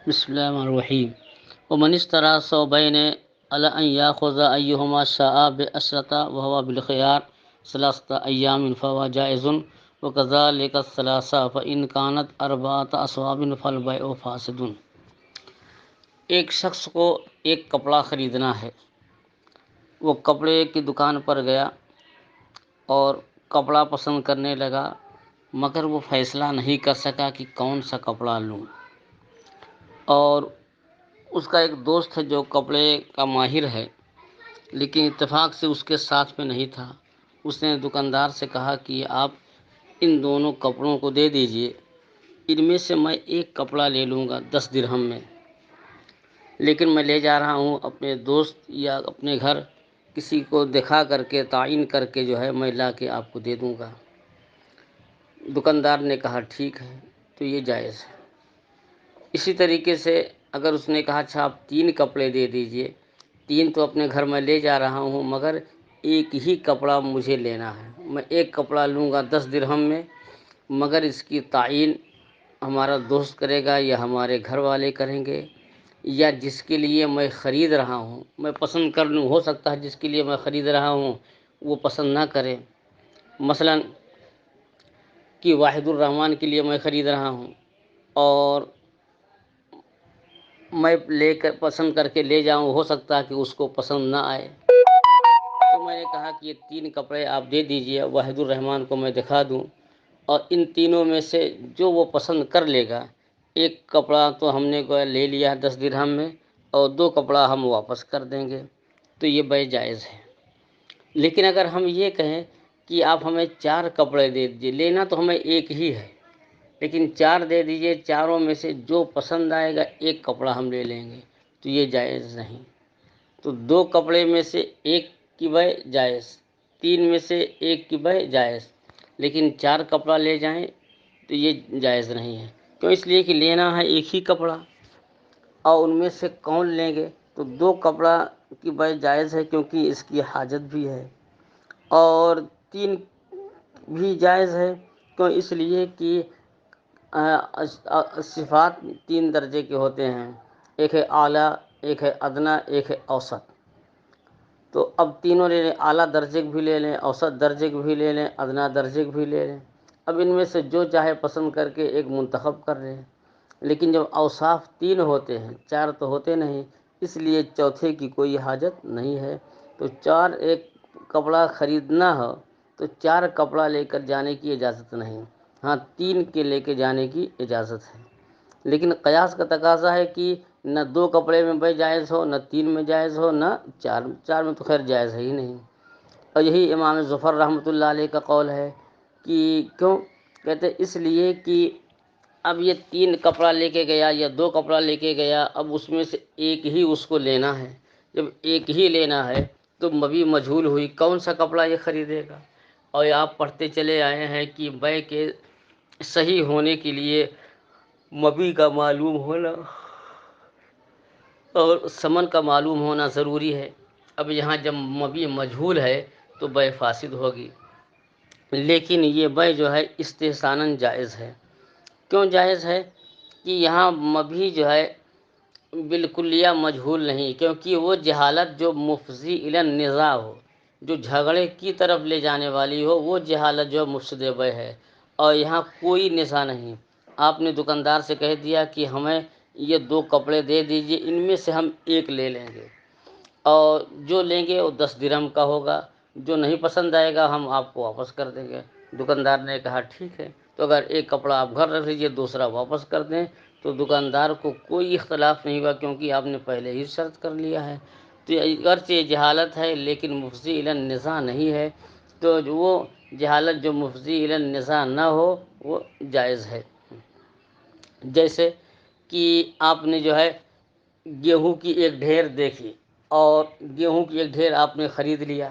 بسم اللہ الرحمن الرحیم ومن اشترى ثوبين على أن يأخذ أيهما شاء بأسرة وهو بالخيار ثلاثة أيام فهو جائز وكذلك الثلاثة فإن كانت أربعة أثواب فالبيع فاسد۔ ایک شخص کو ایک کپڑا خریدنا ہے، وہ کپڑے کی دکان پر گیا اور کپڑا پسند کرنے لگا، مگر وہ فیصلہ نہیں کر سکا کہ کون سا کپڑا لوں۔ اور اس کا ایک دوست ہے جو کپڑے کا ماہر ہے، لیکن اتفاق سے اس کے ساتھ میں نہیں تھا۔ اس نے دکاندار سے کہا کہ آپ ان دونوں کپڑوں کو دے دیجئے، ان میں سے میں ایک کپڑا لے لوں گا 10 درہم میں، لیکن میں لے جا رہا ہوں اپنے دوست یا اپنے گھر، کسی کو دکھا کر کے تعین کر کے جو ہے میں لا کے آپ کو دے دوں گا۔ دکاندار نے کہا ٹھیک ہے، تو یہ جائز ہے۔ اسی طریقے سے اگر اس نے کہا اچھا آپ 3 کپڑے دے دیجئے، 3 تو اپنے گھر میں لے جا رہا ہوں مگر ایک ہی کپڑا مجھے لینا ہے، میں ایک کپڑا لوں گا 10 درہم میں، مگر اس کی تعین ہمارا دوست کرے گا یا ہمارے گھر والے کریں گے، یا جس کے لیے میں خرید رہا ہوں میں پسند کر لوں، ہو سکتا ہے جس کے لیے میں خرید رہا ہوں وہ پسند نہ کرے، مثلا کہ واحد الرحمن کے لیے میں خرید رہا ہوں اور میں لے کر پسند کر کے لے جاؤں، ہو سکتا ہے کہ اس کو پسند نہ آئے، تو میں نے کہا کہ یہ 3 کپڑے آپ دے دیجئے، واحد الرحمن کو میں دکھا دوں، اور ان تینوں میں سے جو وہ پسند کر لے گا، ایک کپڑا تو ہم نے لے لیا 10 درہم میں اور 2 کپڑا ہم واپس کر دیں گے، تو یہ بیع جائز ہے۔ لیکن اگر ہم یہ کہیں کہ آپ ہمیں 4 کپڑے دے دیجئے، لینا تو ہمیں ایک ہی ہے لیکن 4 دے دیجئے، چاروں میں سے جو پسند آئے گا ایک کپڑا ہم لے لیں گے، تو یہ جائز نہیں۔ تو 2 کپڑے میں سے ایک کی بیع جائز، 3 میں سے ایک کی بیع جائز، لیکن 4 کپڑا لے جائیں تو یہ جائز نہیں ہے۔ کیوں؟ اس لیے کہ لینا ہے ایک ہی کپڑا، اور ان میں سے کون لیں گے، تو 2 کپڑا کی بیع جائز ہے کیونکہ اس کی حاجت بھی ہے، اور 3 بھی جائز ہے، کیوں؟ اس لیے کہ صفات 3 درجے کے ہوتے ہیں، ایک ہے اعلیٰ، ایک ہے ادنیٰ، ایک ہے اوسط۔ تو اب تینوں لے لیں، اعلیٰ درجے کے بھی لے لیں، اوسط درجے کے بھی لے لیں، ادنیٰ درجے کے بھی لے لیں، اب ان میں سے جو چاہے پسند کر کے ایک منتخب کر لیں۔ لیکن جب اوصاف 3 ہوتے ہیں، 4 تو ہوتے نہیں، اس لیے چوتھے کی کوئی حاجت نہیں ہے۔ تو 4 ایک کپڑا خریدنا ہو تو 4 کپڑا لے کر جانے کی اجازت نہیں، ہاں 3 کے لے کے جانے کی اجازت ہے۔ لیکن قیاس کا تقاضا ہے کہ نہ 2 کپڑے میں بیع جائز ہو، نہ 3 میں جائز ہو، نہ 4 میں تو خیر جائز ہے ہی نہیں۔ اور یہی امام ظفر رحمۃ اللہ علیہ کا قول ہے کہ کیوں؟ کہتے اس لیے کہ اب یہ 3 کپڑا لے کے گیا یا 2 کپڑا لے کے گیا، اب اس میں سے ایک ہی اس کو لینا ہے، جب ایک ہی لینا ہے تو مبیع مجہول ہوئی، کون سا کپڑا یہ خریدے گا؟ اور آپ پڑھتے چلے آئے ہیں کہ بیع کے صحیح ہونے کے لیے مبیع کا معلوم ہونا اور ثمن کا معلوم ہونا ضروری ہے۔ اب یہاں جب مبیع مجہول ہے تو بیع فاسد ہوگی، لیکن یہ بیع جو ہے استحساناً جائز ہے۔ کیوں جائز ہے؟ کہ یہاں مبیع جو ہے بالکلیہ مجہول نہیں، کیونکہ وہ جہالت جو مفضی الی النزاع ہو، جو جھگڑے کی طرف لے جانے والی ہو، وہ جہالت جو مفسد بیع ہے، اور یہاں کوئی نزاع نہیں۔ آپ نے دکاندار سے کہہ دیا کہ ہمیں یہ 2 کپڑے دے دیجئے، ان میں سے ہم ایک لے لیں گے، اور جو لیں گے وہ 10 درہم کا ہوگا، جو نہیں پسند آئے گا ہم آپ کو واپس کر دیں گے۔ دکاندار نے کہا ٹھیک ہے، تو اگر ایک کپڑا آپ گھر رکھ لیجئے، دوسرا واپس کر دیں، تو دکاندار کو کوئی اختلاف نہیں ہوا، کیونکہ آپ نے پہلے ہی شرط کر لیا ہے۔ تو اگرچہ یہ جہالت ہے لیکن مفضی الی النزاع نہیں ہے، تو وہ جہالت جو مفضی الی النزاع نہ ہو وہ جائز ہے۔ جیسے کہ آپ نے جو ہے گیہوں کی ایک ڈھیر دیکھی اور گیہوں کی ایک ڈھیر آپ نے خرید لیا،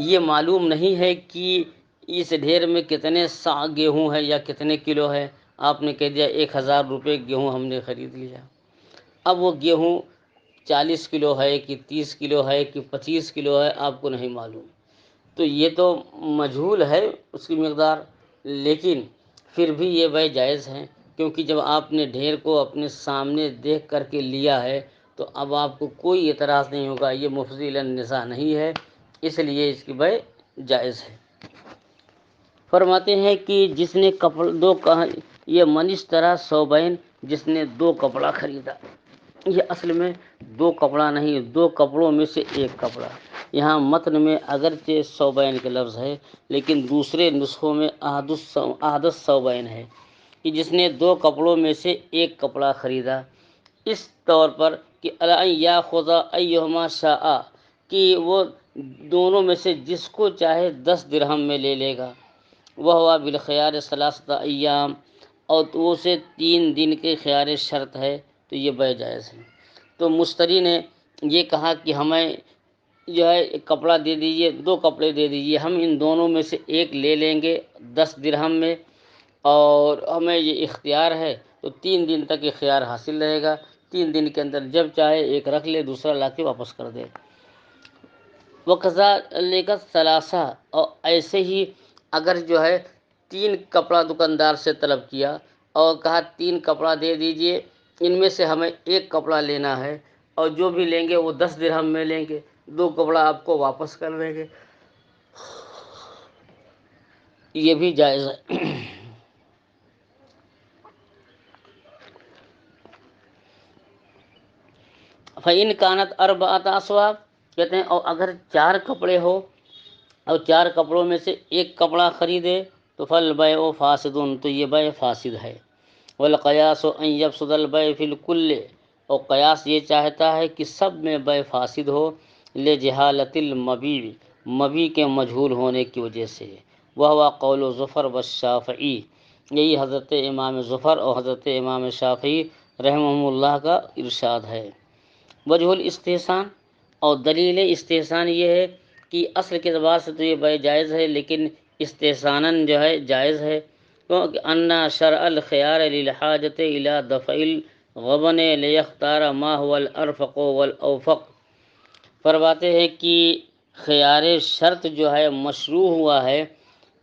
یہ معلوم نہیں ہے کہ اس ڈھیر میں کتنے صاع گیہوں ہے یا کتنے کلو ہے، آپ نے کہہ دیا 1000 روپے گیہوں ہم نے خرید لیا۔ اب وہ گیہوں 40 کلو ہے کہ 30 کلو ہے کہ 25 کلو ہے آپ کو نہیں معلوم، تو یہ تو مجہول ہے اس کی مقدار، لیکن پھر بھی یہ بیع جائز ہے، کیونکہ جب آپ نے ڈھیر کو اپنے سامنے دیکھ کر کے لیا ہے تو اب آپ کو کوئی اعتراض نہیں ہوگا، یہ مفضی للنساء نہیں ہے، اس لیے اس کی بیع جائز ہے۔ فرماتے ہیں کہ جس نے یہ من اشتری ثوبین، جس نے دو کپڑا خریدا، یہ اصل میں دو کپڑا نہیں، دو کپڑوں میں سے ایک کپڑا۔ یہاں متن میں اگرچہ ثوبین کے لفظ ہے لیکن دوسرے نسخوں میں احد الثوبین ہے کہ جس نے دو کپڑوں میں سے ایک کپڑا خریدا، اس طور پر کہ الی یاخذ ایہما شاء، کہ وہ دونوں میں سے جس کو چاہے 10 درہم میں لے لے گا، وہ بالخیار ثلاثۃ ایام، اور تو اسے 3 دن کے خیار شرط ہے، تو یہ بیع جائز ہے۔ تو مشتری نے یہ کہا کہ ہمیں جو ہے ایک کپڑا دے دیجئے، 2 کپڑے دے دیجئے، ہم ان دونوں میں سے ایک لے لیں گے 10 درہم میں، اور ہمیں یہ اختیار ہے، تو 3 دن تک اختیار حاصل رہے گا، 3 دن کے اندر جب چاہے ایک رکھ لے، دوسرا لا کے واپس کر دے۔ وَكَذَلِكَ الثَّلَاثَةُ، اور ایسے ہی اگر جو ہے 3 کپڑا دکاندار سے طلب کیا اور کہا 3 کپڑا دے دیجئے، ان میں سے ہمیں ایک کپڑا لینا ہے، اور جو بھی لیں گے وہ 10 درہم میں لیں گے، 2 کپڑا آپ کو واپس کر دیں گے، یہ بھی جائز ہے۔ فَإِنْ كَانَتْ أَرْبَعَةَ أَثْوَابٍ، کہتے ہیں اور اگر 4 کپڑے ہو اور 4 کپڑوں میں سے ایک کپڑا خریدے تو فالبیع فاسد، تو یہ بیع فاسد ہے۔ والقیاس ان یفسد البیع فی الکل، اور قیاس یہ چاہتا ہے کہ سب میں بیع فاسد ہو، لجہالۃ المبیع، مبیع کے مجہول ہونے کی وجہ سے۔ وہو قول زفر والشافعی، یہی حضرت امام زفر اور حضرت امام شافعی رحمہم اللہ کا ارشاد ہے۔ وجہ الاستحسان، اور دلیل استحسان یہ ہے کہ اصل کے اعتبار سے تو یہ بیع جائز ہے لیکن استحساناً جو ہے جائز ہے، کیونکہ ان شرع الخيار للحاجۃ الی دفع الغبن لیختار ما هو الارفق والاوفق۔ فرماتے ہیں کہ خیار شرط جو ہے مشروع ہوا ہے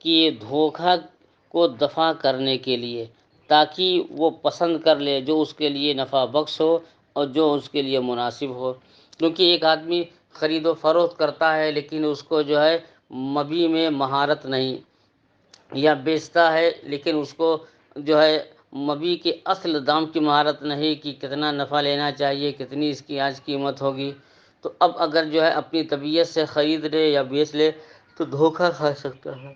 کہ دھوکہ کو دفع کرنے کے لیے، تاکہ وہ پسند کر لے جو اس کے لیے نفع بخش ہو اور جو اس کے لیے مناسب ہو۔ کیونکہ ایک آدمی خرید و فروخت کرتا ہے لیکن اس کو جو ہے مبیع میں مہارت نہیں، یا بیچتا ہے لیکن اس کو جو ہے مبیع کے اصل دام کی مہارت نہیں کہ کتنا نفع لینا چاہیے، کتنی اس کی آج قیمت ہوگی، تو اب اگر جو ہے اپنی طبیعت سے خرید لے یا بیچ لے تو دھوکہ کھا سکتا ہے۔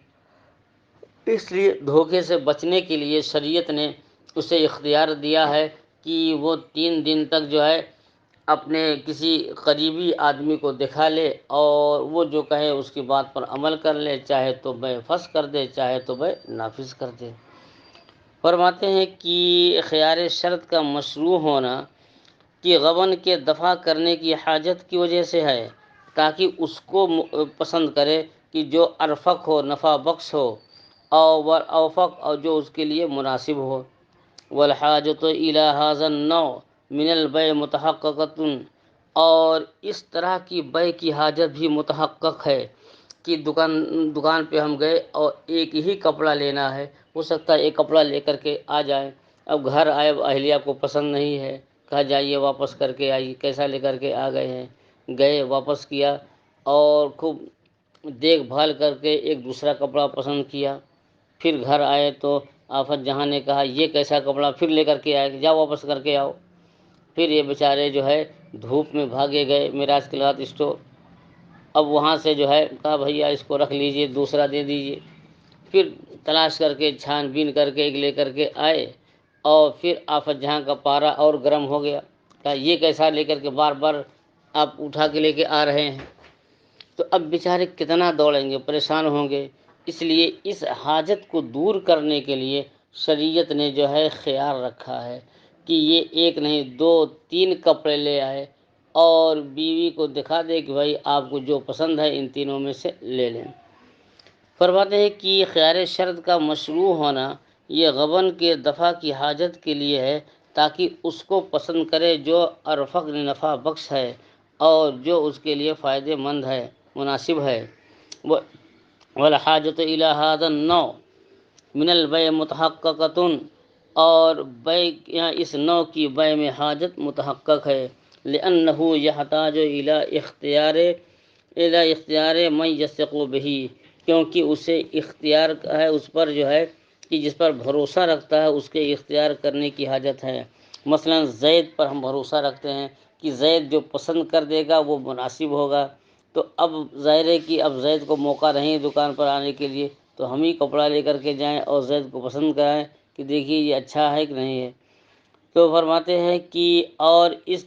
اس لیے دھوکے سے بچنے کے لیے شریعت نے اسے اختیار دیا ہے کہ وہ 3 دن تک جو ہے اپنے کسی قریبی آدمی کو دکھا لے اور وہ جو کہے اس کی بات پر عمل کر لے، چاہے تو بیع فسخ کر دے، چاہے تو بیع نافذ کر دے۔ فرماتے ہیں کہ خیار شرط کا مشروع ہونا کہ غبن کے دفع کرنے کی حاجت کی وجہ سے ہے، تاکہ اس کو پسند کرے کہ جو ارفق ہو، نفع بخش ہو، اور اوفق، اور جو اس کے لیے مناسب ہو۔ والحاجۃ الی ھذا النوع من البیع متحققۃ، اور اس طرح کی بیع کی حاجت بھی متحقق ہے کہ دکان پہ ہم گئے اور ایک ہی کپڑا لینا ہے، ہو سکتا ہے ایک کپڑا لے کر کے آ جائیں، اب گھر آئے اہلیہ کو پسند نہیں ہے، کہا جائیے واپس کر کے آئیے، کیسا لے کر کے آ گئے ہیں، گئے واپس کیا اور خوب دیکھ بھال کر کے ایک دوسرا کپڑا پسند کیا، پھر گھر آئے تو آفت جہاں نے کہا یہ کیسا کپڑا، پھر لے کر کے آئے، جاؤ واپس کر کے آؤ، پھر یہ بیچارے جو ہے دھوپ میں بھاگے گئے معراج کلاتھ اسٹور، اب وہاں سے جو ہے کہا بھیا اس کو رکھ لیجئے، دوسرا دے دیجئے، پھر تلاش کر کے چھان بین کر کے ایک لے کر کے آئے، اور پھر آفت جہاں کا پارا اور گرم ہو گیا، کہا یہ کیسا لے کر کے بار بار آپ اٹھا کے لے کے آ رہے ہیں، تو اب بیچارے کتنا دوڑیں گے، پریشان ہوں گے۔ اس لیے اس حاجت کو دور کرنے کے لیے شریعت نے جو ہے خیار رکھا ہے کہ یہ ایک نہیں 2 3 کپڑے لے آئے اور بیوی کو دکھا دے کہ بھائی آپ کو جو پسند ہے ان تینوں میں سے لے لیں۔ فرماتے ہیں کہ خیار شرط کا مشروع ہونا یہ غبن کے دفع کی حاجت کے لیے ہے، تاکہ اس کو پسند کرے جو ارفق نفع بخش ہے اور جو اس کے لیے فائدہ مند ہے، مناسب ہے۔ والحاجۃ الی ھذا النوع من البیع متحققۃ، اور بے یہاں اس نوع کی بے میں حاجت متحقق ہے، لأنہ یحتاج الی اختیار من یثق بہ، کیونکہ اسے اختیار ہے اس پر جو ہے کہ جس پر بھروسہ رکھتا ہے اس کے اختیار کرنے کی حاجت ہے۔ مثلا زید پر ہم بھروسہ رکھتے ہیں کہ زید جو پسند کر دے گا وہ مناسب ہوگا، تو اب ظاہر ہے کہ اب زید کو موقع نہیں دکان پر آنے کے لیے، تو ہم ہی کپڑا لے کر کے جائیں اور زید کو پسند کرائیں کہ دیکھیے یہ اچھا ہے کہ نہیں ہے۔ تو فرماتے ہیں کہ اور اس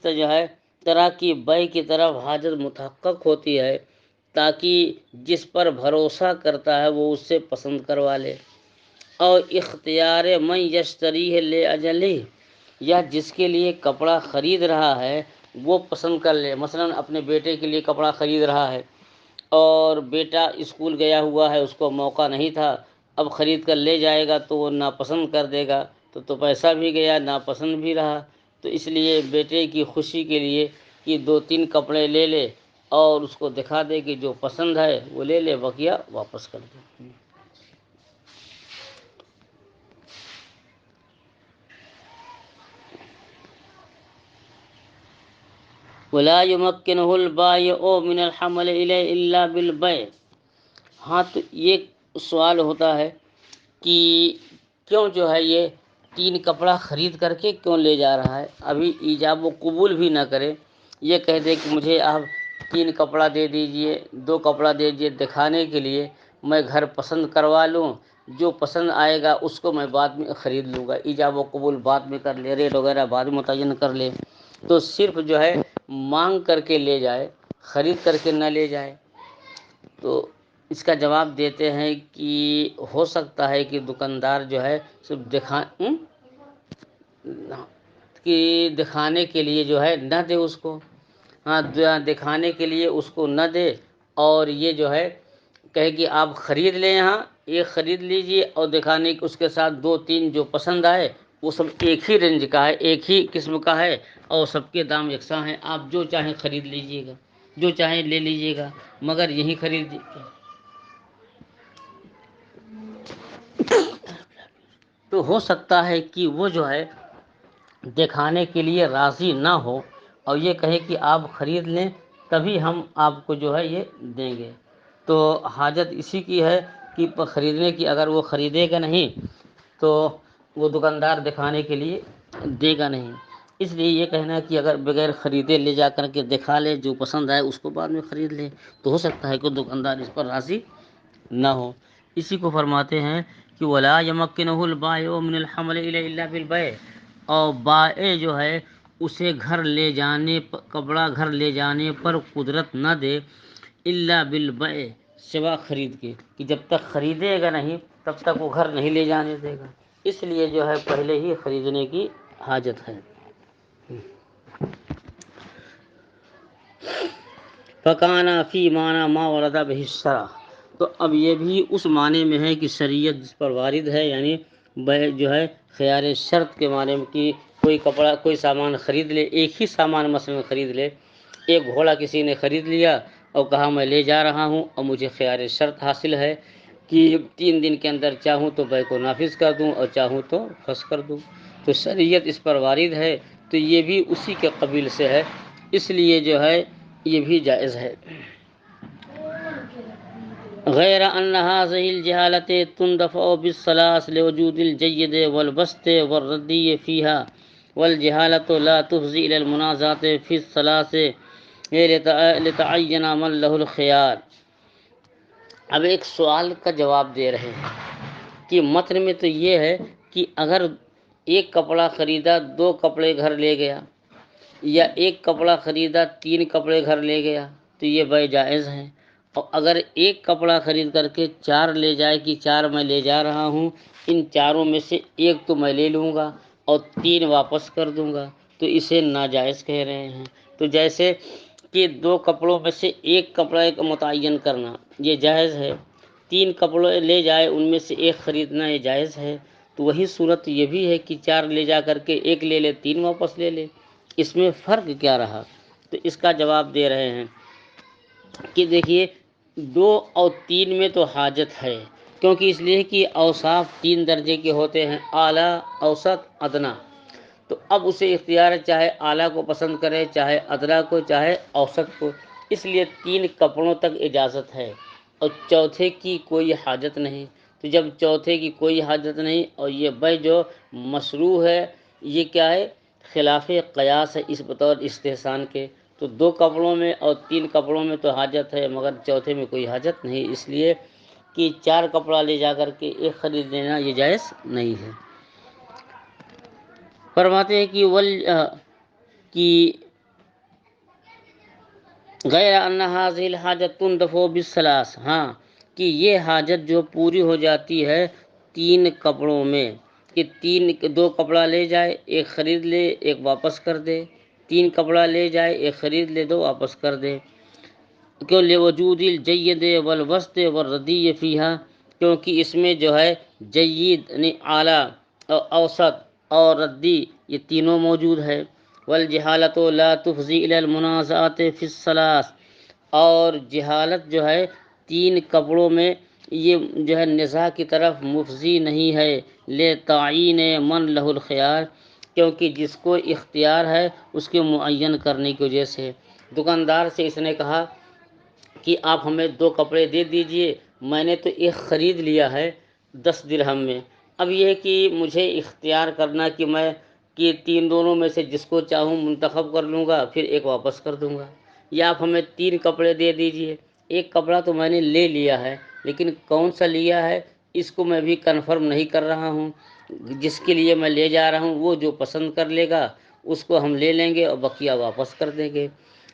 طرح کی بے کی طرف حاجت متحقق ہوتی ہے تاکہ جس پر بھروسہ کرتا ہے وہ اس سے پسند کروا لے، اور اختیار من یشتریہ لاجلہ، یا جس کے لیے کپڑا خرید رہا ہے وہ پسند کر لے۔ مثلا اپنے بیٹے کے لیے کپڑا خرید رہا ہے اور بیٹا اسکول گیا ہوا ہے، اس کو موقع نہیں تھا، اب خرید کر لے جائے گا تو وہ ناپسند کر دے گا، تو پیسہ بھی گیا، ناپسند بھی رہا۔ تو اس لیے بیٹے کی خوشی کے لیے کہ 2-3 کپڑے لے لے اور اس کو دکھا دے کہ جو پسند ہے وہ لے لے، بقیہ واپس کر دے۔ ولا يمكنه البائع من الحمل إليه إلا بالبيع۔ ہاں تو یہ سوال ہوتا ہے کہ کیوں جو ہے یہ 3 کپڑا خرید کر کے کیوں لے جا رہا ہے، ابھی ایجاب و قبول بھی نہ کرے، یہ کہہ دے کہ مجھے آپ 3 کپڑا دے دیجئے، 2 کپڑا دے دیجئے دکھانے کے لیے، میں گھر پسند کروا لوں، جو پسند آئے گا اس کو میں بعد میں خرید لوں گا، ایجاب و قبول بعد میں کر لے، ریٹ وغیرہ بعد میں متعین کر لے، تو صرف جو ہے مانگ کر کے لے جائے، خرید کر کے نہ لے جائے۔ تو اس کا جواب دیتے ہیں کہ ہو سکتا ہے کہ دکاندار جو ہے صرف کہ دکھانے کے لیے جو ہے نہ دے اس کو، ہاں دکھانے کے لیے اس کو نہ دے، اور یہ جو ہے کہے کہ آپ خرید لیں، یہاں ایک خرید لیجئے اور دکھانے اس کے ساتھ 2-3 جو پسند آئے وہ سب ایک ہی رینج کا ہے، ایک ہی قسم کا ہے اور سب کے دام یکساں ہیں، آپ جو چاہیں خرید لیجئے گا، جو چاہیں لے لیجئے گا، مگر یہی خرید تو ہو سکتا ہے کہ وہ جو ہے دکھانے کے لیے راضی نہ ہو اور یہ کہے کہ آپ خرید لیں تبھی ہم آپ کو جو ہے یہ دیں گے۔ تو حاجت اسی کی ہے کہ خریدنے کی، اگر وہ خریدے گا نہیں تو وہ دکاندار دکھانے کے لیے دے گا نہیں، اس لیے یہ کہنا ہے کہ اگر بغیر خریدے لے جا کر کے دکھا لے، جو پسند آئے اس کو بعد میں خرید لے، تو ہو سکتا ہے کہ دکاندار اس پر راضی نہ ہو۔ اسی کو فرماتے ہیں کہ ولا يمكنه البائع من الحمل الا بالبيع، اور بائع جو ہے اسے گھر لے جانے کپڑا گھر لے جانے پر قدرت نہ دے، الا بالبيع، سوا خرید کے، کہ جب تک خریدے گا نہیں تب تک وہ گھر نہیں لے جانے دے گا، اس لیے جو ہے پہلے ہی خریدنے کی حاجت ہے۔ فکانا فی معنی ما ورد بہ الشرع، تو اب یہ بھی اس معنی میں ہے کہ شریعت جس پر وارد ہے، یعنی جو ہے خیار شرط کے معنی میں کہ کوئی کپڑا کوئی سامان خرید لے، ایک ہی سامان مثلا خرید لے، ایک گھوڑا کسی نے خرید لیا اور کہا میں لے جا رہا ہوں اور مجھے خیار شرط حاصل ہے کہ 3 دن کے اندر چاہوں تو بیع کو نافذ کر دوں اور چاہوں تو فسخ کر دوں، تو شریعت اس پر وارد ہے، تو یہ بھی اسی کے قبیل سے ہے، اس لیے جو ہے یہ بھی جائز ہے۔ غیر ان هذه الجہالت تندفع بالثلاث لوجود الجید والبسط والردی فيها، والجہالت لا تفضي الى المنازعات في الثلاث لتعین من له الخيار۔ اب ایک سوال کا جواب دے رہے ہیں کہ متن میں تو یہ ہے کہ اگر ایک کپڑا خریدا 2 کپڑے گھر لے گیا، یا ایک کپڑا خریدا 3 کپڑے گھر لے گیا تو یہ بیع جائز ہے، اور اگر ایک کپڑا خرید کر کے 4 لے جائے کہ 4 میں لے جا رہا ہوں، ان 4 میں سے ایک تو میں لے لوں گا اور 3 واپس کر دوں گا، تو اسے ناجائز کہہ رہے ہیں۔ تو جیسے کہ 2 کپڑوں میں سے ایک کپڑا ایک متعین کرنا یہ جائز ہے، 3 کپڑے لے جائے ان میں سے ایک خریدنا یہ جائز ہے، تو وہی صورت یہ بھی ہے کہ 4 لے جا کر کے ایک لے لے 3 واپس لے لے، اس میں فرق کیا رہا؟ تو اس کا جواب دے رہے ہیں کہ دیکھیے 2 اور 3 میں تو حاجت ہے، کیونکہ اس لیے کہ اوصاف 3 درجے کے ہوتے ہیں، اعلیٰ، اوسط، ادنا۔ تو اب اسے اختیار ہے، چاہے اعلیٰ کو پسند کرے، چاہے ادنا کو، چاہے اوسط کو۔ اس لیے 3 کپڑوں تک اجازت ہے اور چوتھے کی کوئی حاجت نہیں۔ تو جب چوتھے کی کوئی حاجت نہیں اور یہ بیع جو مشروع ہے یہ کیا ہے؟ خلاف قیاس ہے اس بطور استحسان کے۔ تو 2 کپڑوں میں اور 3 کپڑوں میں تو حاجت ہے مگر چوتھے میں کوئی حاجت نہیں، اس لیے کہ 4 کپڑا لے جا کر کے 1 خرید لینا یہ جائز نہیں ہے۔ فرماتے ہیں کہ کہ غیر ان هذه الحاجت تندفع بالثلاث، ہاں کہ یہ حاجت جو پوری ہو جاتی ہے 3 کپڑوں میں، کہ 2 کپڑا لے جائے، 1 خرید لے، 1 واپس کر دے، 3 کپڑا لے جائے، 1 خرید لے، 2 واپس کر دے۔ کیوں؟ لوجود الجید والوسط والردی فیہا، کیونکہ اس میں جو ہے جید یعنی اعلیٰ اور اوسط اور ردی یہ تینوں موجود ہے۔ والجہالت لا تفضی الی المنازعات فی الثلاث، اور جہالت جو ہے 3 کپڑوں میں یہ جو ہے نزاع کی طرف مفضی نہیں ہے، لے تعین من لہ الخیار، کیونکہ جس کو اختیار ہے اس کے معین کرنے کی وجہ سے۔ دکاندار سے اس نے کہا کہ آپ ہمیں 2 کپڑے دے دیجئے، میں نے تو 1 خرید لیا ہے 10 درہم میں، اب یہ ہے کہ مجھے اختیار کرنا کہ میں کہ 3 دونوں میں سے جس کو چاہوں منتخب کر لوں گا، پھر 1 واپس کر دوں گا، یا آپ ہمیں 3 کپڑے دے دیجئے، 1 کپڑا تو میں نے لے لیا ہے لیکن کون سا لیا ہے اس کو میں بھی کنفرم نہیں کر رہا ہوں، جس کے لیے میں لے جا رہا ہوں وہ جو پسند کر لے گا اس کو ہم لے لیں گے اور بقیہ واپس کر دیں گے۔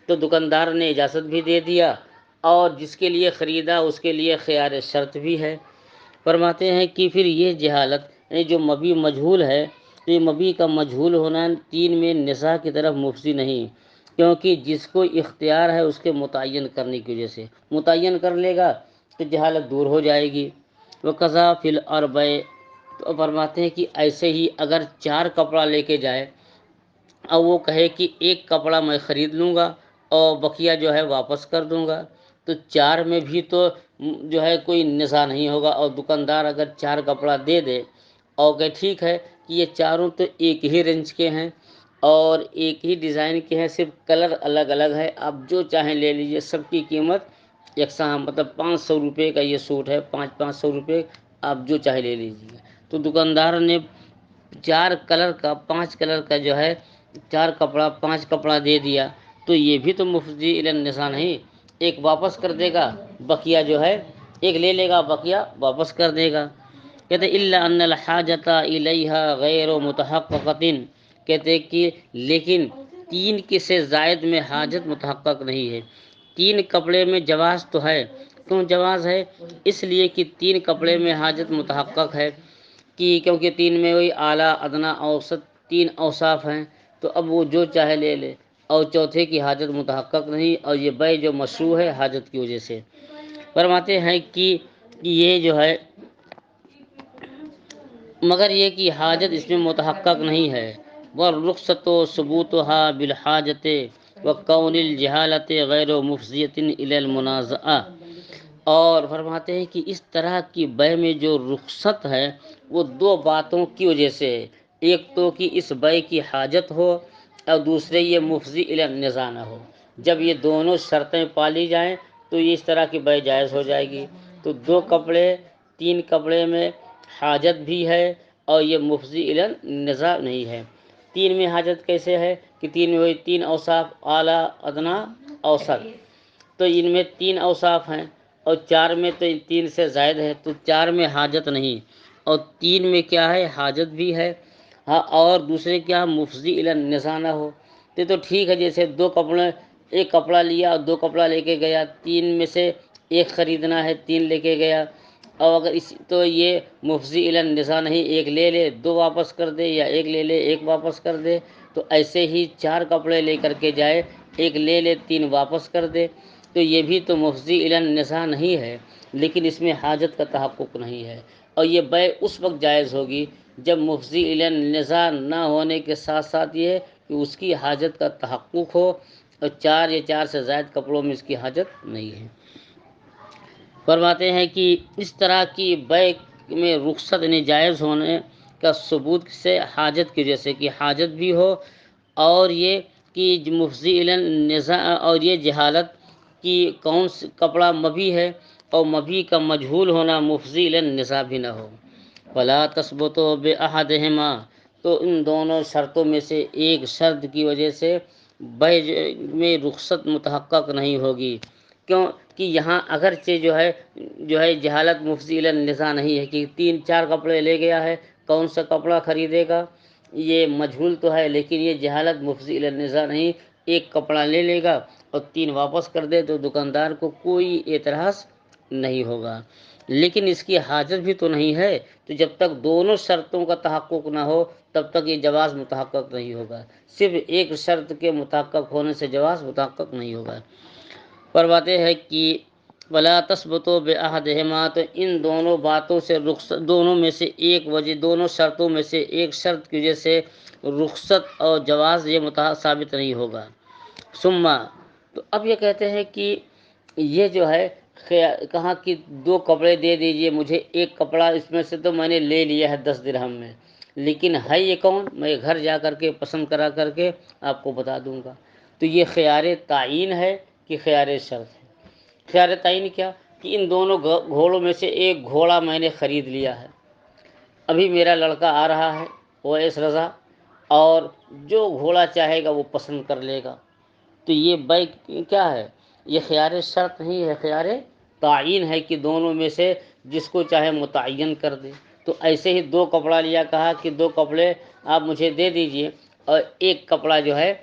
تو دکاندار نے اجازت بھی دے دیا اور جس کے لیے خریدا اس کے لیے خیار شرط بھی ہے۔ فرماتے ہیں کہ پھر یہ جہالت یعنی جو مبیع مجہول ہے، تو یہ مبیع کا مجہول ہونا 3 میں نزاع کی طرف مفضی نہیں، کیونکہ جس کو اختیار ہے اس کے متعین کرنے کی وجہ سے، متعین کر لے گا تو جہالت دور ہو جائے گی۔ وقضا فی الاربع، تو فرماتے ہیں کہ ایسے ہی اگر 4 کپڑا لے کے جائے اور وہ کہے کہ 1 کپڑا میں خرید لوں گا اور بقیہ جو ہے واپس کر دوں گا، تو 4 میں بھی تو جو ہے کوئی نزاع نہیں ہوگا، اور دکاندار اگر 4 کپڑا دے دے اور کہ ٹھیک ہے کہ یہ چاروں تو ایک ہی رینج کے ہیں اور ایک ہی ڈیزائن کے ہیں، صرف کلر الگ الگ ہے، آپ جو چاہیں لے لیجئے، سب کی قیمت یکساں، مطلب 500 روپے کا یہ سوٹ ہے، 500 روپے آپ جو چاہے لے لیجیے۔ تو دکاندار نے 4 کلر کا 5 کلر کا جو ہے 4 کپڑا 5 کپڑا دے دیا، تو یہ بھی تو مفضی الی النزاع نہیں، 1 واپس کر دے گا، بقیہ جو ہے 1 لے لے گا، بقیہ واپس کر دے گا۔ کہتے الا ان الحاجۃ الیہا غیر متحققۃ، کہتے کہ لیکن 3 کے سے زائد میں حاجت متحقق نہیں ہے۔ 3 کپڑے میں جواز تو ہے، کیوں جواز ہے؟ اس لیے کہ 3 کپڑے میں حاجت متحقق ہے، کہ کیونکہ 3 میں وہی اعلیٰ، ادنا، اوسط 3 اوصاف ہیں، تو اب وہ جو چاہے لے لے، اور چوتھے کی حاجت متحقق نہیں، اور یہ بیع جو مشروع ہے حاجت کی وجہ سے۔ فرماتے ہیں کہ یہ جو ہے مگر یہ کہ حاجت اس میں متحقق نہیں ہے، والرخصۃ ثبوتها بالحاجۃ وکون الجہالۃ غیر مفضیۃ الی المنازعہ، اور فرماتے ہیں کہ اس طرح کی بیع میں جو رخصت ہے وہ 2 باتوں کی وجہ سے ہے، ایک تو کہ اس بیع کی حاجت ہو اور دوسرے یہ مفضی الی النزاع نہ ہو۔ جب یہ دونوں شرطیں پالی جائیں تو یہ اس طرح کی بیع جائز ہو جائے گی۔ تو 2 کپڑے 3 کپڑے میں حاجت بھی ہے اور یہ مفضی الی النزاع نہیں ہے۔ 3 میں حاجت کیسے ہے کہ 3 میں وہی 3 اوصاف اعلیٰ، ادنا، اوسط، تو ان میں 3 اوصاف ہیں، اور 4 میں تو 3 سے زائد ہے، تو 4 میں حاجت نہیں، اور 3 میں کیا ہے حاجت بھی ہے، ہاں، اور دوسرے کیا مفضی الی النزاع نہ ہو۔ تو ٹھیک ہے، جیسے 2 کپڑے 1 کپڑا لیا اور 2 کپڑا لے کے گیا، 3 میں سے 1 خریدنا ہے، 3 لے کے گیا، اور اگر اس تو یہ مفضی الی النزاع نہیں، 1 لے لے 2 واپس کر دے، یا 1 لے لے 1 واپس کر دے، تو ایسے ہی 4 کپڑے لے کر کے جائے، 1 لے لے 3 واپس کر دے، تو یہ بھی تو مفضی الی النزاع نہیں ہے، لیکن اس میں حاجت کا تحقق نہیں ہے، اور یہ بیع اس وقت جائز ہوگی جب مفضی الی النزاع نہ ہونے کے ساتھ ساتھ یہ کہ اس کی حاجت کا تحقق ہو، اور 4 یا 4 سے زائد کپڑوں میں اس کی حاجت نہیں ہے۔ فرماتے ہیں کہ اس طرح کی بیع میں رخصت جائز ہونے کا ثبوت سے حاجت کی وجہ سے کہ حاجت بھی ہو، اور یہ کہ مفضی الی النزاع، اور یہ جہالت کہ کون سے کپڑا مبی ہے اور مبی کا مجہول ہونا مفضی الی النزاع بھی نہ ہو۔ فلا تثبت باحدہما، تو ان دونوں شرطوں میں سے ایک شرط کی وجہ سے بیع میں رخصت متحقق نہیں ہوگی۔ کیوں کہ یہاں اگرچہ جو ہے جہالت مفضی الی النزاع نہیں ہے کہ 3-4 کپڑے لے گیا ہے، کون سا کپڑا خریدے گا یہ مجہول تو ہے، لیکن یہ جہالت مفضی الی النزاع نہیں۔ ایک کپڑا لے لے گا اور 3 واپس کر دے تو دکاندار کو کوئی اعتراض نہیں ہوگا، لیکن اس کی حاجت بھی تو نہیں ہے، تو جب تک دونوں شرطوں کا تحقق نہ ہو تب تک یہ جواز متحقق نہیں ہوگا۔ صرف ایک شرط کے متحقق ہونے سے جواز متحقق نہیں ہوگا۔ فرماتے ہیں کہ ولا تثبت باحدہما، تو ان دونوں باتوں سے رخصت، دونوں میں سے ایک وجہ، دونوں شرطوں میں سے ایک شرط کی وجہ سے رخصت اور جواز یہ ثابت نہیں ہوگا۔ ثم، تو اب یہ کہتے ہیں کہ یہ جو ہے کہا کہ 2 کپڑے دے دیجئے مجھے، ایک کپڑا اس میں سے تو میں نے لے لیا ہے 10 درہم میں، لیکن ہے یہ کون، میں گھر جا کر کے پسند کرا کر کے آپ کو بتا دوں گا۔ تو یہ خیار تعین ہے کہ خیار شرط ہے؟ خیار تعین کیا کہ ان دونوں گھوڑوں میں سے ایک گھوڑا میں نے خرید لیا ہے، ابھی میرا لڑکا آ رہا ہے اویس رضا، اور جو گھوڑا چاہے گا وہ پسند کر لے گا، تو یہ بیع کیا ہے؟ یہ خیار شرط نہیں ہے، خیار تعین ہے کہ دونوں میں سے جس کو چاہے متعین کر دے۔ تو ایسے ہی 2 کپڑا لیا، کہا کہ 2 کپڑے آپ مجھے دے دیجئے اور ایک کپڑا جو ہے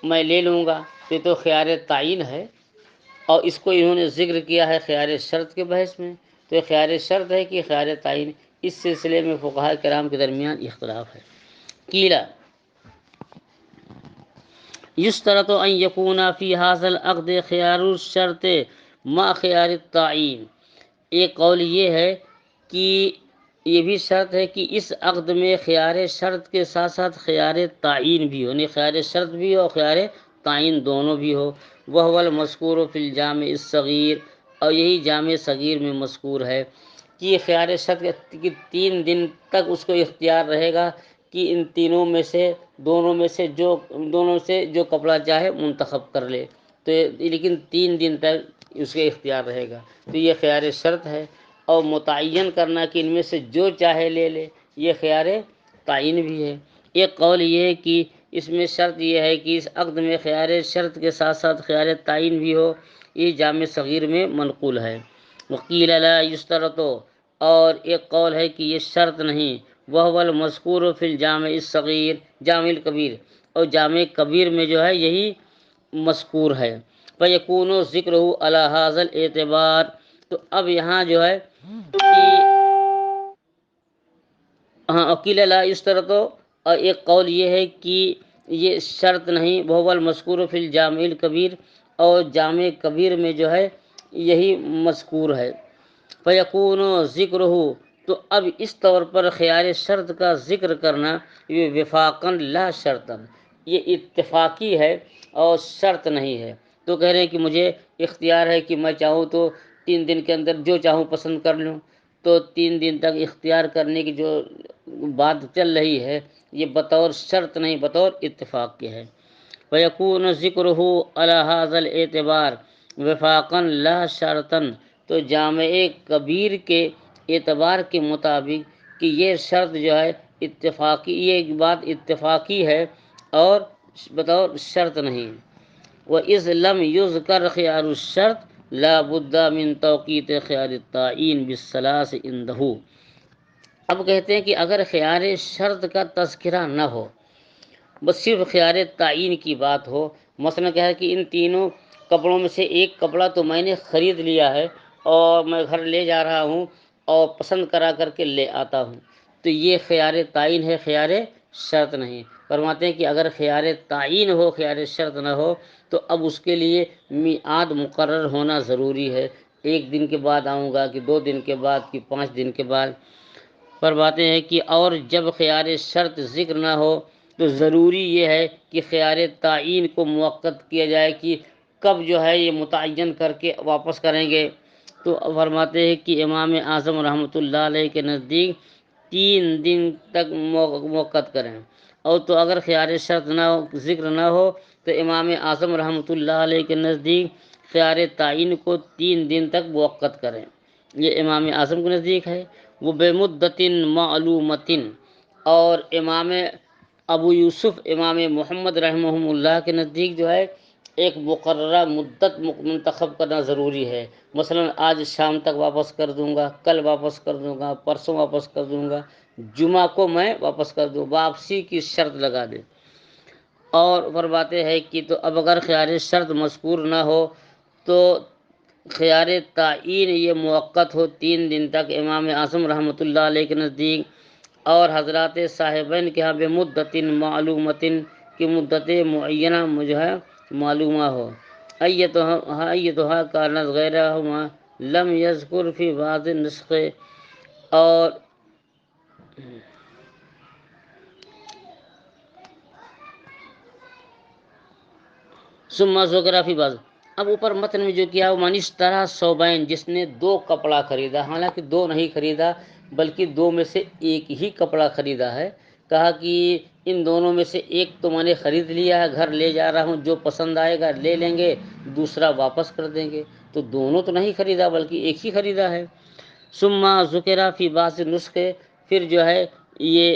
میں لے لوں گا، تو خیار تعین ہے، اور اس کو انہوں نے ذکر کیا ہے خیار شرط کے بحث میں، تو یہ خیار شرط ہے کہ خیار تعین؟ اس سلسلے میں فقہاء کرام کے درمیان اختلاف ہے۔ قیلا یشترط ان یکون فی ھذا العقد خیار الشرط مع خیار التعین، ایک قول یہ ہے کہ یہ بھی شرط ہے کہ اس عقد میں خیار شرط کے ساتھ ساتھ خیار تعین بھی ہو، یعنی خیار شرط بھی ہو اور خیار تعین دونوں بھی ہو۔ وہو المذکور فی الجامع الصغیر، اور یہی جامع صغیر میں مذکور ہے کہ یہ خیار شرط کہ 3 دن تک اس کو اختیار رہے گا کہ ان تینوں میں سے دونوں میں سے جو کپڑا چاہے منتخب کر لے، تو لیکن 3 دن تک اس کے اختیار رہے گا، تو یہ خیار شرط ہے۔ اور متعین کرنا کہ ان میں سے جو چاہے لے لے، یہ خیار تعین بھی ہے۔ ایک قول یہ ہے کہ اس میں شرط یہ ہے کہ اس عقد میں خیار شرط کے ساتھ ساتھ خیار تعین بھی ہو، یہ جامع صغیر میں منقول ہے۔ وقیل لا یشترط، اور ایک قول ہے کہ یہ شرط نہیں، وہو المذکور فی الجامع الصغیر، جامع الکبیر، اور جامع کبیر میں جو ہے یہی مذکور ہے۔ فیکون ذکرہ علی ھذا الاعتبار، تو اب یہاں جو ہے کہ وقیل لا یشترط، اور ایک قول یہ ہے کہ یہ شرط نہیں، وہو المذکور فی الجامع الکبیر، اور جامع کبیر میں جو ہے یہی مذکور ہے۔ فیکون ذکرہ، تو اب اس طور پر خیار شرط کا ذکر کرنا یہ وفاقاً لا شرطاً، یہ اتفاقی ہے اور شرط نہیں ہے۔ تو کہہ رہے ہیں کہ مجھے اختیار ہے کہ میں چاہوں تو 3 دن کے اندر جو چاہوں پسند کر لوں، تو 3 دن تک اختیار کرنے کی جو بات چل رہی ہے یہ بطور شرط نہیں، بطور اتفاق کے ہے۔ فیکون ذکرہ علی ھذا الاعتبار وفاقاً لا شرطاً، تو جامع کبیر کے اعتبار کے مطابق کہ یہ شرط جو ہے اتفاقی، یہ بات اتفاقی ہے اور بطور شرط نہیں۔ وَإِذْ لَمْ يُذْكَرْ خِيَارُ الشَّرْطِ لَا بُدَّ مِنْ تَوْقِيتِ خِيَارِ التَّعْيِينِ بِالثَّلَاثِ عِنْدَهُ، اب کہتے ہیں کہ اگر خیار شرط کا تذکرہ نہ ہو، بس صرف خیار تعین کی بات ہو، مثلا کہا کہ ان تینوں کپڑوں میں سے ایک کپڑا تو میں نے خرید لیا ہے اور میں گھر لے جا رہا ہوں اور پسند کرا کر کے لے آتا ہوں، تو یہ خیار تعین ہے، خیار شرط نہیں۔ فرماتے ہیں کہ اگر خیار تعین ہو، خیار شرط نہ ہو، تو اب اس کے لیے میعاد مقرر ہونا ضروری ہے، 1 دن کے بعد آؤں گا کہ 2 دن کے بعد کہ 5 دن کے بعد۔ فرماتے ہیں کہ اور جب خیار شرط ذکر نہ ہو تو ضروری یہ ہے کہ خیار تعین کو موقت کیا جائے کہ کب جو ہے یہ متعین کر کے واپس کریں گے، تو فرماتے ہیں کہ امام اعظم رحمۃ اللہ علیہ کے نزدیک 3 دن تک موقت کریں، اور تو اگر خیار شرط نہ ہو، ذکر نہ ہو، تو امام اعظم رحمۃ اللہ علیہ کے نزدیک خیار تعین کو 3 دن تک موقت کریں۔ یہ امام اعظم کے نزدیک ہے۔ وہ بے مدتن معلومتن، اور امام ابو یوسف امام محمد رحمہ اللہ کے نزدیک جو ہے ایک مقررہ مدت منتخب کرنا ضروری ہے۔ مثلا آج شام تک واپس کر دوں گا، کل واپس کر دوں گا، پرسوں واپس کر دوں گا، جمعہ کو میں واپس کر دوں، واپسی کی شرط لگا دے۔ اور فرماتے ہیں کہ تو اب اگر خیار شرط مذکور نہ ہو تو خیار تعین یہ موقت ہو 3 دن تک امام اعظم رحمۃ اللہ علیہ کے نزدیک، اور حضرات صاحبین کے ہاں بے مدتن معلومتن کی مدت معینہ جو ہے معلومہ ہو۔ ایتھا کانت غیرہما لم یذکر فی بعض نسخے، اور ثم ذکر فی بعض، اب اوپر متن میں جو کیا، من اشتری ثوبین، جس نے 2 کپڑا خریدا، حالانکہ 2 نہیں خریدا بلکہ 2 میں سے ایک ہی کپڑا خریدا ہے۔ کہا کہ ان دونوں میں سے ایک تو میں نے خرید لیا ہے، گھر لے جا رہا ہوں، جو پسند آئے گا لے لیں گے، دوسرا واپس کر دیں گے، تو دونوں تو نہیں خریدا بلکہ ایک ہی خریدا ہے۔ ثم ذکر فی بعض نسخے، پھر جو ہے یہ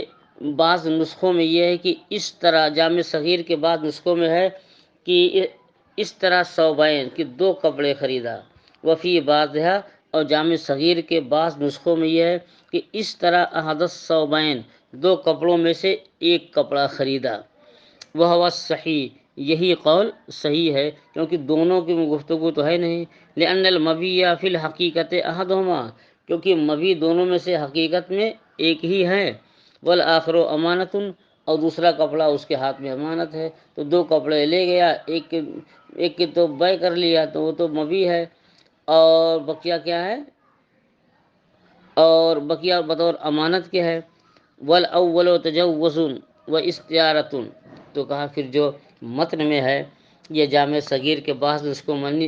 بعض نسخوں میں یہ ہے کہ اس طرح، جامع صغیر کے بعد نسخوں میں ہے کہ اس طرح ثوبین کہ 2 کپڑے خریدا، وفی بعضھا، اور جامع صغیر کے بعض نسخوں میں یہ ہے کہ اس طرح احدث ثوبین، 2 کپڑوں میں سے ایک کپڑا خریدا۔ وہ صحیح، یہی قول صحیح ہے، کیونکہ دونوں کی گفتگو تو ہے نہیں۔ لأن المبیع فی الحقیقت احدہما، کیونکہ مبیع دونوں میں سے حقیقت میں ایک ہی ہے، والآخر امانۃ، اور دوسرا کپڑا اس کے ہاتھ میں امانت ہے۔ تو 2 کپڑے لے گیا، ایک کی تو بے کر لیا تو وہ تو مبیع ہے، اور بقیہ کیا ہے، اور بقیہ بطور امانت کے ہے۔ والاول تجوز و استعارۃ، تو کہا پھر جو متن میں ہے یہ جامع صغیر کے بعض اس کو من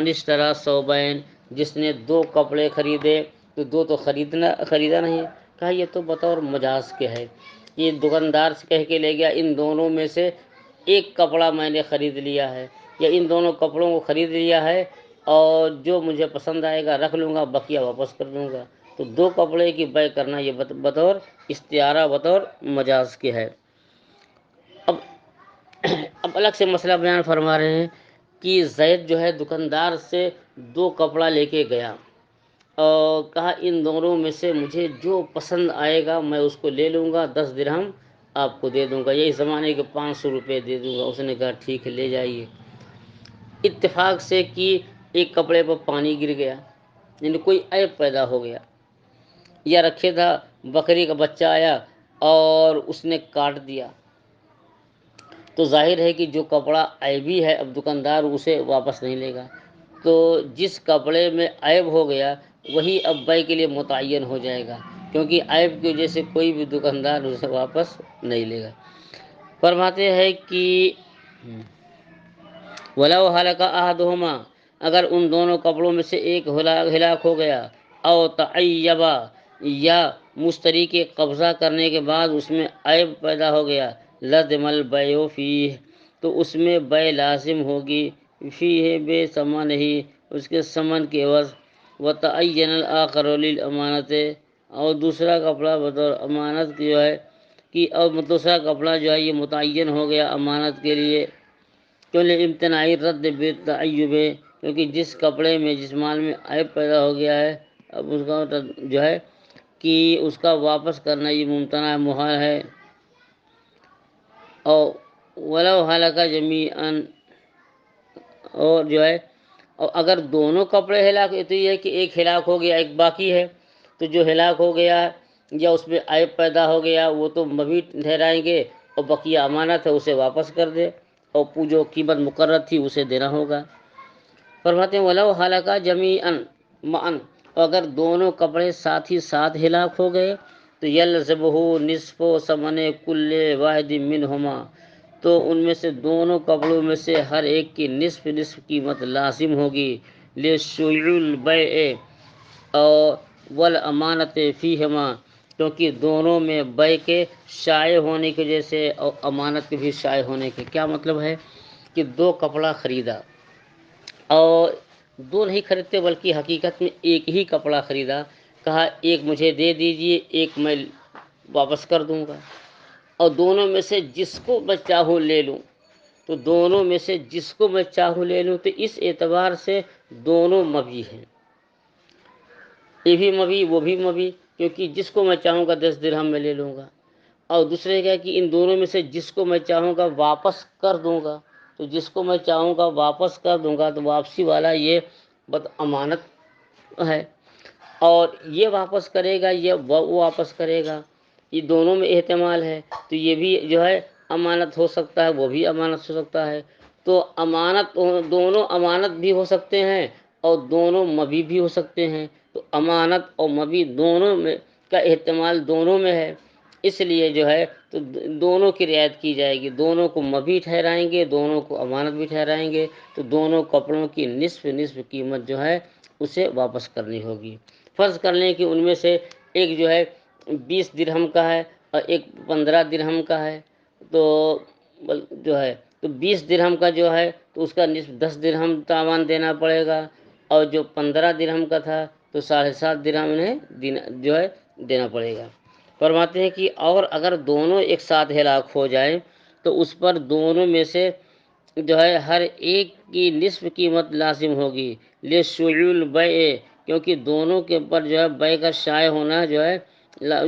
اشتری ثوبین، جس نے 2 کپڑے خریدے، تو 2 تو خریدا نہیں، کہا یہ تو بطور مجاز کے ہے، یہ دکاندار سے کہہ کے لے گیا ان دونوں میں سے ایک کپڑا میں نے خرید لیا ہے، یا ان دونوں کپڑوں کو خرید لیا ہے، اور جو مجھے پسند آئے گا رکھ لوں گا، بقیہ واپس کر دوں گا، تو 2 کپڑے کی بیع کرنا یہ بطور استعارہ، بطور مجاز کے ہے۔ اب الگ سے مسئلہ بیان فرما رہے ہیں کہ زید جو ہے دکاندار سے 2 کپڑا لے کے گیا، اور کہا ان دونوں میں سے مجھے جو پسند آئے گا میں اس کو لے لوں گا، 10 درہم آپ کو دے دوں گا، یہی زمانے کے 500 روپے دے دوں گا۔ اس نے کہا ٹھیک ہے لے جائیے۔ اتفاق سے کہ ایک کپڑے پر پانی گر گیا، یعنی کوئی عیب پیدا ہو گیا، یا رکھے تھا بکری کا بچہ آیا اور اس نے کاٹ دیا، تو ظاہر ہے کہ جو کپڑا عیبی ہے اب دکاندار اسے واپس نہیں لے گا، تو جس کپڑے میں عیب ہو گیا وہی اب بیع کے لیے متعین ہو جائے گا، کیونکہ عیب کی وجہ سے کوئی بھی دکاندار اسے واپس نہیں لے گا۔ فرماتے ہیں کہ وَلَوْ هَلَكَ أَحَدُهُمَا، اگر ان دونوں کپڑوں میں سے ایک ہلاک ہو گیا، او تعیب، یا مشتری کے قبضہ کرنے کے بعد اس میں عیب پیدا ہو گیا، لزم البیع فیہ، تو اس میں بیع لازم ہوگی، فیہ بے ثمن ہی، اس کے ثمن کے عوض، وتعین الآخر للامانت، اور دوسرا کپڑا بطور امانت کی جو ہے کہ اور دوسرا کپڑا جو ہے یہ متعین ہو گیا امانت کے لیے، کیوں امتناعی رد بالتعیب، کیونکہ جس کپڑے میں جس مال میں عیب پیدا ہو گیا ہے اب اس کا جو ہے کہ اس کا واپس کرنا یہ ممتنع محال ہے۔ اور ولو ہلاک جمیعا، اور جو ہے اور اگر دونوں کپڑے ہلاک، تو یہ ہے کہ ایک ہلاک ہو گیا ایک باقی ہے، تو جو ہلاک ہو گیا یا اس میں عیب پیدا ہو گیا وہ تو مبیع ٹھہرائیں گے، اور بقیہ امانت ہے اسے واپس کر دے، اور جو قیمت مقرر تھی اسے دینا ہوگا۔ فرماتے ہیں وَلَوْ هَلَكَ جَمِيعًا مَعًا، اور اگر دونوں کپڑے ساتھ ہی ساتھ ہلاک ہو گئے تو يَلْزَمُهُ نِصْفُ ثَمَنِ كُلِّ وَاحِدٍ مِّنْهُمَا، تو ان میں سے دونوں کپڑوں میں سے ہر ایک کی نصف قیمت لازم ہوگی، لشیوع البیع اور والامانت فیہما، کیونکہ دونوں میں بیع کے شائع ہونے کی وجہ سے اور امانت کے بھی شائع ہونے کے. کیا مطلب ہے کہ دو کپڑا خریدا اور دو نہیں خریدتے بلکہ حقیقت میں ایک ہی کپڑا خریدا، کہا ایک مجھے دے دیجئے ایک میں واپس کر دوں گا، اور دونوں میں سے جس کو میں چاہوں لے لوں. تو دونوں میں سے جس کو میں چاہوں لے لوں، تو اس اعتبار سے دونوں مبیح ہیں، یہ بھی مبیح وہ بھی مبیح، کیونکہ جس کو میں چاہوں گا 10 درہم میں لے لوں گا. اور دوسرے کیا کہ ان دونوں میں سے جس کو میں چاہوں گا واپس کر دوں گا، تو جس کو میں چاہوں گا واپس کر دوں گا تو واپسی والا یہ بد امانت ہے، اور یہ واپس کرے گا یہ وہ واپس کرے گا، یہ دونوں میں احتمال ہے. تو یہ بھی جو ہے امانت ہو سکتا ہے، وہ بھی امانت ہو سکتا ہے. تو امانت دونوں امانت بھی ہو سکتے ہیں اور دونوں مبیح بھی ہو سکتے ہیں. تو امانت اور مبیح دونوں میں کا احتمال دونوں میں ہے، اس لیے جو ہے تو دونوں کی رعایت کی جائے گی. دونوں کو مبیح ٹھہرائیں گے، دونوں کو امانت بھی ٹھہرائیں گے. تو دونوں کپڑوں کی نصف قیمت جو ہے اسے واپس کرنی ہوگی. فرض کر لیں کہ ان میں سے ایک جو ہے 20 درہم کا ہے اور ایک 15 درہم کا ہے، تو جو ہے تو 20 درہم کا جو ہے تو اس کا نصف 10 درہم تاوان دینا پڑے گا، اور جو 15 درہم کا تھا تو 7.5 درہم انہیں جو ہے دینا پڑے گا. فرماتے ہیں کہ اور اگر دونوں ایک ساتھ ہلاک ہو جائیں تو اس پر دونوں میں سے جو ہے ہر ایک کی نصف قیمت لازم ہوگی، لشیوع البیع، کیونکہ دونوں کے اوپر جو ہے بیع کا شائع ہونا جو ہے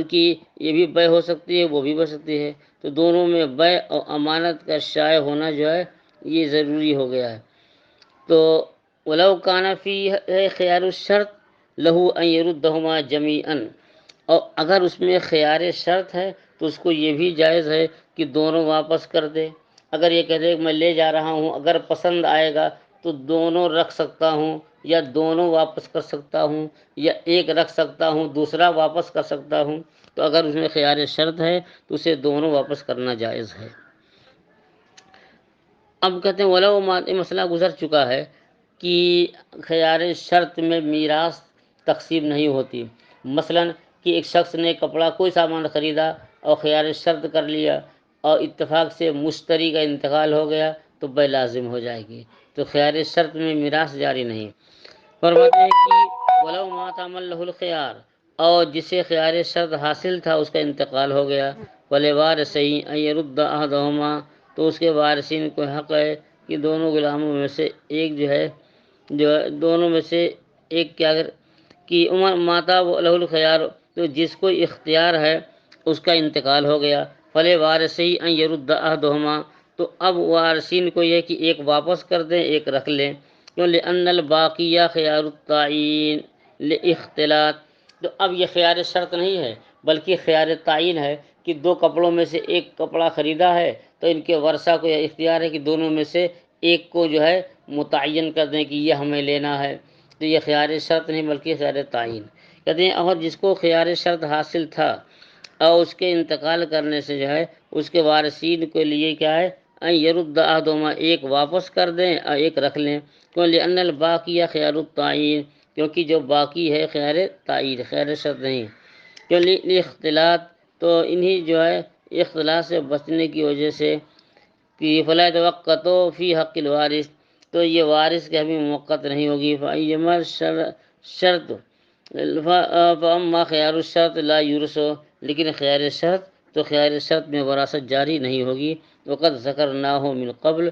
کہ یہ بھی بیع ہو سکتی ہے وہ بھی ہو سکتی ہے. تو دونوں میں بیع اور امانت کا شائع ہونا جو ہے یہ ضروری ہو گیا ہے. تو ولو کان فی خیار الشرط لہو ان یردہما جمیعا، اور اگر اس میں خیار شرط ہے تو اس کو یہ بھی جائز ہے کہ دونوں واپس کر دے. اگر یہ کہہ دے کہ میں لے جا رہا ہوں، اگر پسند آئے گا تو دونوں رکھ سکتا ہوں یا دونوں واپس کر سکتا ہوں، یا ایک رکھ سکتا ہوں دوسرا واپس کر سکتا ہوں. تو اگر اس میں خیار شرط ہے تو اسے دونوں واپس کرنا جائز ہے. اب کہتے ہیں ولو یہ مسئلہ گزر چکا ہے کہ خیار شرط میں میراث تقسیم نہیں ہوتی. مثلاً کہ ایک شخص نے کپڑا کوئی سامان خریدا اور خیار شرط کر لیا اور اتفاق سے مشتری کا انتقال ہو گیا تو بیع لازم ہو جائے گی. تو خیار شرط میں میراث جاری نہیں. فرماتے ہیں کہ ولو مات من لہ الخیار، اور جسے خیار شرط حاصل تھا اس کا انتقال ہو گیا، ولوارثیہ ان یرد احدہما، تو اس کے وارثین کو حق ہے کہ دونوں غلاموں میں سے ایک جو ہے دونوں میں سے ایک کیا کہ عمر ماتا لہ الخیار، تو جس کو اختیار ہے اس کا انتقال ہو گیا، فلوارثیہ ان یرد احدہما، تو اب وارثین کو یہ کہ ایک واپس کر دیں ایک رکھ لیں. کیوں؟ لأن الباقیہ خیار التعین لاختلاط، تو اب یہ خیار شرط نہیں ہے بلکہ خیار تعین ہے کہ دو کپڑوں میں سے ایک کپڑا خریدا ہے تو ان کے ورثہ کو یہ اختیار ہے کہ دونوں میں سے ایک کو جو ہے متعین کر دیں کہ یہ ہمیں لینا ہے. تو یہ خیار شرط نہیں بلکہ خیار تعین. کہتے ہیں اور جس کو خیار شرط حاصل تھا اور اس کے انتقال کرنے سے جو ہے اس کے وارثین کے لیے کیا ہے ان یرد احدہما، ایک واپس کر دیں اور ایک رکھ لیں. کیوں؟ لأن الباقیہ خیار التعین، کیونکہ جو باقی ہے خیار تعین خیار شرط نہیں. کیوں؟ اختلاط، تو انہی جو ہے اختلاط سے بچنے کی وجہ سے کہ فلا توقعت فی حق الوارث، تو یہ وارث کی بھی موقت نہیں ہوگی. فایما شرط فاما خیار الشرط لا یورث، لیکن خیار شرط تو خیار شرط میں وراثت جاری نہیں ہوگی. وقد ذکرناہ من قبل،